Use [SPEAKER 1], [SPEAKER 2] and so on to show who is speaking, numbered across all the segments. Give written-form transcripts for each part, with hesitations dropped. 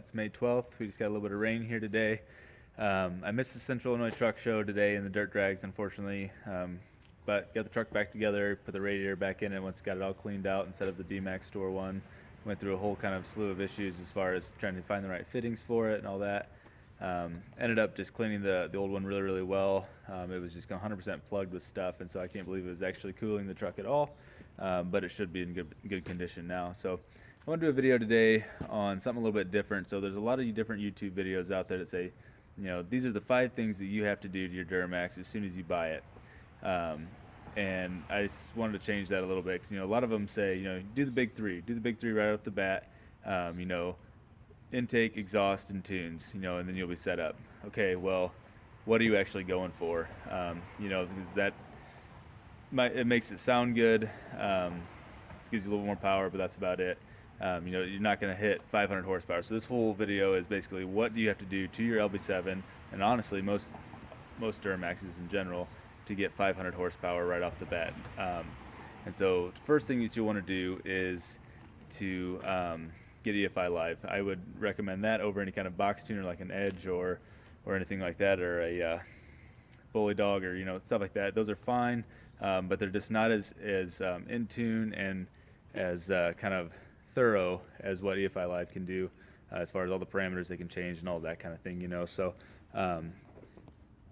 [SPEAKER 1] It's May 12th. We just got a little bit of rain here today. I missed the Central Illinois Truck Show today in the dirt drags, unfortunately, but got the truck back together, put the radiator back in it once got it all cleaned out instead of the D-Max Store one. Went through a whole kind of slew of issues as far as trying to find the right fittings for it and all that. Ended up just cleaning the old one really, really well. It was just 100% plugged with stuff, and so I can't believe it was actually cooling the truck at all, but it should be in good condition now. So I want to do a video today on something a little bit different. So there's a lot of different YouTube videos out there that say, you know, these are the 5 things that you have to do to your Duramax as soon as you buy it. And I just wanted to change that a little bit because, you know, a lot of them say, you know, do the big 3 right off the bat, you know, intake, exhaust, and tunes, you know, and then you'll be set up. Okay, well, what are you actually going for? You know, it makes it sound good, gives you a little more power, but that's about it. You know, you're not going to hit 500 horsepower. So this whole video is basically what do you have to do to your LB7, and honestly, most Duramaxes in general, to get 500 horsepower right off the bat. And so the first thing that you want to do is to get EFI Live. I would recommend that over any kind of box tuner like an Edge or anything like that, or a Bully Dog, or, you know, stuff like that. Those are fine, but they're just not as in tune and as kind of thorough as what EFI Live can do, as far as all the parameters they can change and all that kind of thing, you know. So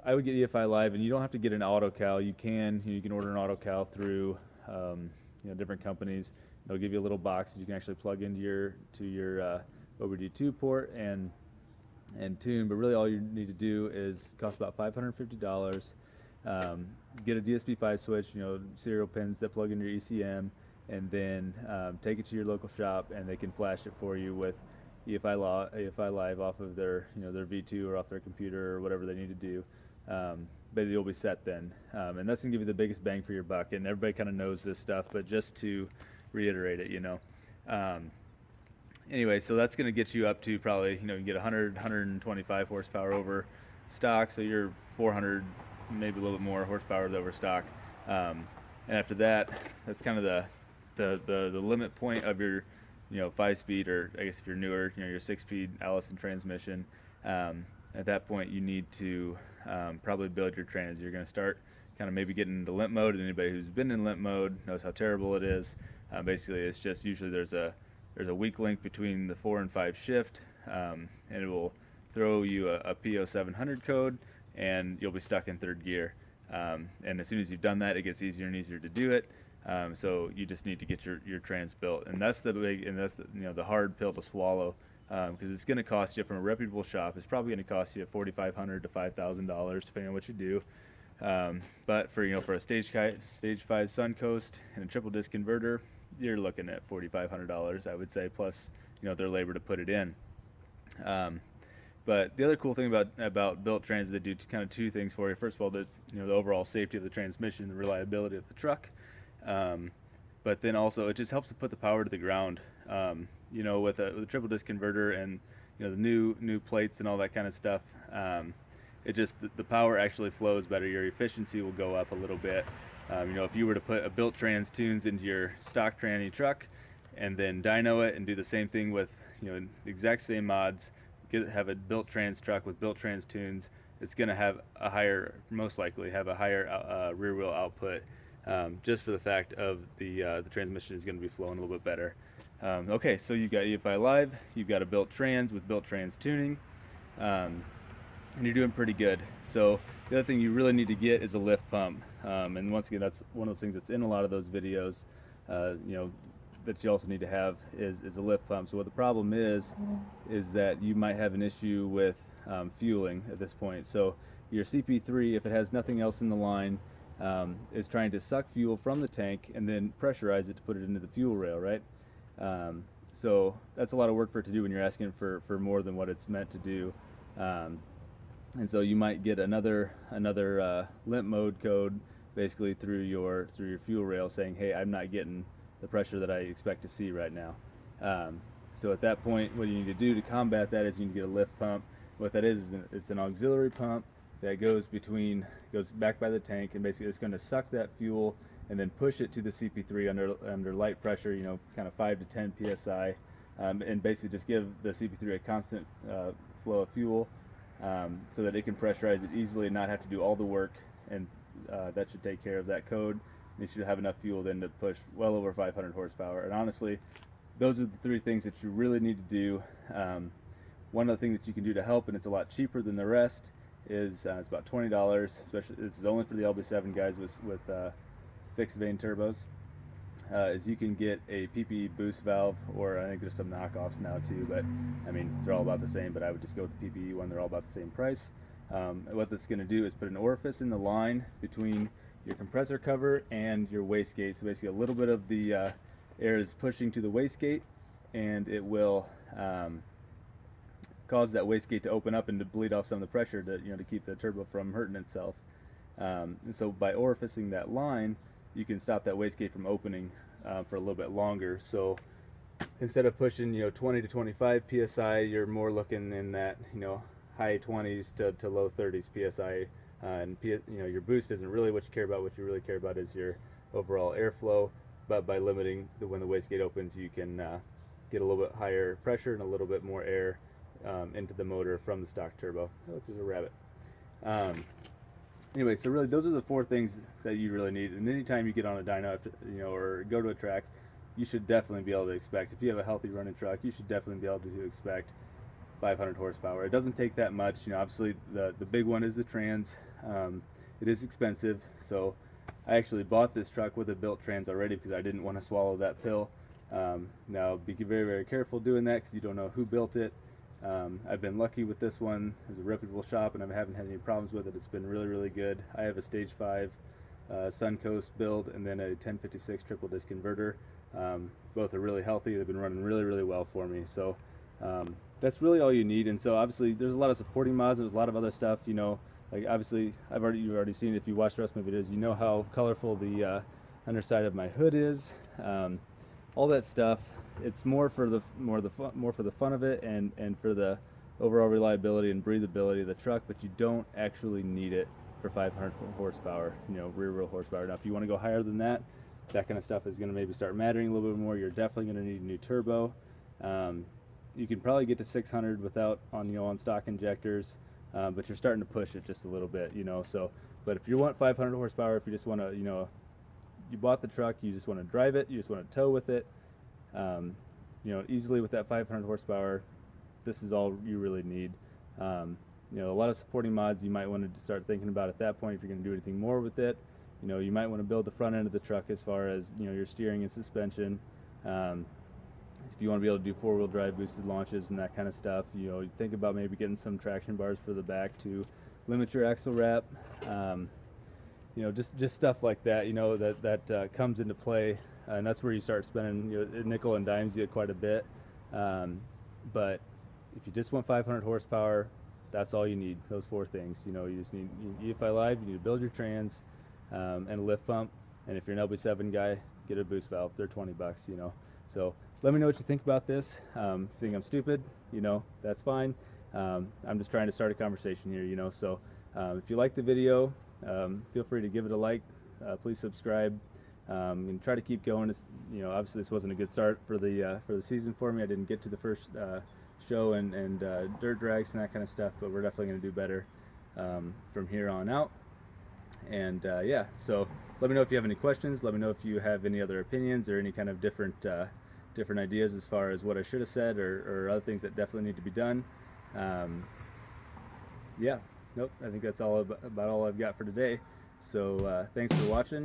[SPEAKER 1] I would get EFI Live, and you don't have to get an auto cal. You can order an auto cal through you know, different companies. They'll give you a little box that you can actually plug into your OBD2 port and tune. But really, all you need to do is cost about $550. Get a DSP5 switch, you know, serial pins that plug into your ECM, and then take it to your local shop, and they can flash it for you with EFI Live off of their, you know, their V2 or off their computer or whatever they need to do. But you'll be set then, and that's gonna give you the biggest bang for your buck. And everybody kind of knows this stuff, but just to reiterate it, you know. Anyway, so that's gonna get you up to probably, you know, you get 125 horsepower over stock, so you're 400, maybe a little bit more horsepower over stock. And after that, that's kind of the limit point of your, you know, 5-speed, or I guess if you're newer, you know, your 6-speed Allison transmission. At that point, you need to probably build your trans. You're going to start kind of maybe getting into limp mode, and anybody who's been in limp mode knows how terrible it is. Basically, it's just usually there's a weak link between the 4 and 5 shift, and it will throw you a PO700 code, and you'll be stuck in 3rd gear. And as soon as you've done that, it gets easier and easier to do it. So you just need to get your trans built, and that's the you know, the hard pill to swallow, because it's going to cost you, from a reputable shop, it's probably going to cost you $4,500 to $5,000 depending on what you do. But for, you know, for a stage 5 Suncoast and a triple disc converter, you're looking at $4,500, I would say, plus, you know, their labor to put it in. But the other cool thing about built trans is they do kind of 2 things for you. First of all, that's, you know, the overall safety of the transmission, the reliability of the truck. But then also it just helps to put the power to the ground. You know, with a triple disc converter and, you know, the new plates and all that kind of stuff, it just, the power actually flows better. Your efficiency will go up a little bit. You know, if you were to put a built trans tunes into your stock tranny truck and then dyno it and do the same thing with, you know, the exact same mods, have a built trans truck with built trans tunes, it's going to have a higher, most likely have a higher rear wheel output, just for the fact of the transmission is going to be flowing a little bit better. Okay, so you've got EFI Live, you've got a built trans with built trans tuning, and you're doing pretty good. So the other thing you really need to get is a lift pump, and once again, that's one of those things that's in a lot of those videos, you know, that you also need to have is a lift pump. So what the problem is that you might have an issue with fueling at this point. So your CP3, if it has nothing else in the line, is trying to suck fuel from the tank and then pressurize it to put it into the fuel rail, right? So that's a lot of work for it to do when you're asking for more than what it's meant to do. And so you might get another limp mode code basically through your fuel rail saying, hey, I'm not getting the pressure that I expect to see right now. So at that point, what you need to do to combat that is you need to get a lift pump. What that is it's an auxiliary pump that goes back by the tank, and basically it's going to suck that fuel and then push it to the CP3 under light pressure, you know, kind of 5 to 10 psi, and basically just give the CP3 a constant flow of fuel, so that it can pressurize it easily and not have to do all the work, and that should take care of that code. You should have enough fuel then to push well over 500 horsepower. And honestly, those are the three things that you really need to do. One other thing that you can do to help, and it's a lot cheaper than the rest, is it's about $20. Especially, this is only for the LB7 guys with fixed Vane turbos. Is you can get a PP boost valve, or I think there's some knockoffs now too, but I mean they're all about the same. But I would just go with the PPE one; they're all about the same price. What that's going to do is put an orifice in the line between your compressor cover and your wastegate. So basically, a little bit of the air is pushing to the wastegate, and it will cause that wastegate to open up and to bleed off some of the pressure to to keep the turbo from hurting itself. And so by orificing that line, you can stop that wastegate from opening for a little bit longer. So instead of pushing 20 to 25 psi, you're more looking in that high 20s to low 30s psi. And your boost isn't really what you care about. What you really care about is your overall airflow. But by limiting when the wastegate opens, you can get a little bit higher pressure and a little bit more air into the motor from the stock turbo. Oh, there's a rabbit. Anyway, so really those are the four things that you really need. And anytime you get on a dyno, or go to a track, you should definitely be able to expect, if you have a healthy running truck, you should definitely be able to expect 500 horsepower. It doesn't take that much. Obviously the big one is the trans. It is expensive, so I actually bought this truck with a built trans already because I didn't want to swallow that pill. Now be very, very careful doing that because you don't know who built it. I've been lucky with this one. It's a reputable shop and I haven't had any problems with it. It's been really, really good. I have a stage 5 Suncoast build and then a 1056 triple disc converter. Both are really healthy. They've been running really, really well for me. So that's really all you need. And so obviously there's a lot of supporting mods. There's a lot of other stuff, like obviously you've already seen it. If you watch the rest of my videos, you know how colorful the underside of my hood is. All that stuff. It's more for the fun of it and for the overall reliability and breathability of the truck, but you don't actually need it for 500 horsepower, rear wheel horsepower. Now if you want to go higher than that, that kind of stuff is going to maybe start mattering a little bit more. You're definitely going to need a new turbo. You can probably get to 600 without on stock injectors, but you're starting to push it just a little bit, so. But if you want 500 horsepower, if you just want to, you bought the truck, you just want to drive it, you just want to tow with it, easily with that 500 horsepower, this is all you really need. A lot of supporting mods you might want to start thinking about at that point if you're going to do anything more with it. You might want to build the front end of the truck as far as your steering and suspension. If you want to be able to do 4-wheel drive boosted launches and that kind of stuff, think about maybe getting some traction bars for the back to limit your axle wrap. Just stuff like that. That comes into play, and that's where you start spending nickel and dimes you get quite a bit. But if you just want 500 horsepower, that's all you need. Those four things. You just need EFI Live. You need to build your trans and a lift pump. And if you're an LB7 guy, get a boost valve. They're $20. So let me know what you think about this. If you think I'm stupid, that's fine. I'm just trying to start a conversation here. So if you like the video, feel free to give it a like. Please subscribe. And try to keep going. Obviously this wasn't a good start for the season for me. I didn't get to the first show and dirt drags and that kind of stuff, but we're definitely going to do better from here on out. And yeah, so let me know if you have any questions. Let me know if you have any other opinions or any kind of different ideas as far as what I should have said or other things that definitely need to be done. Yeah, nope, I think that's all about all I've got for today. So thanks for watching.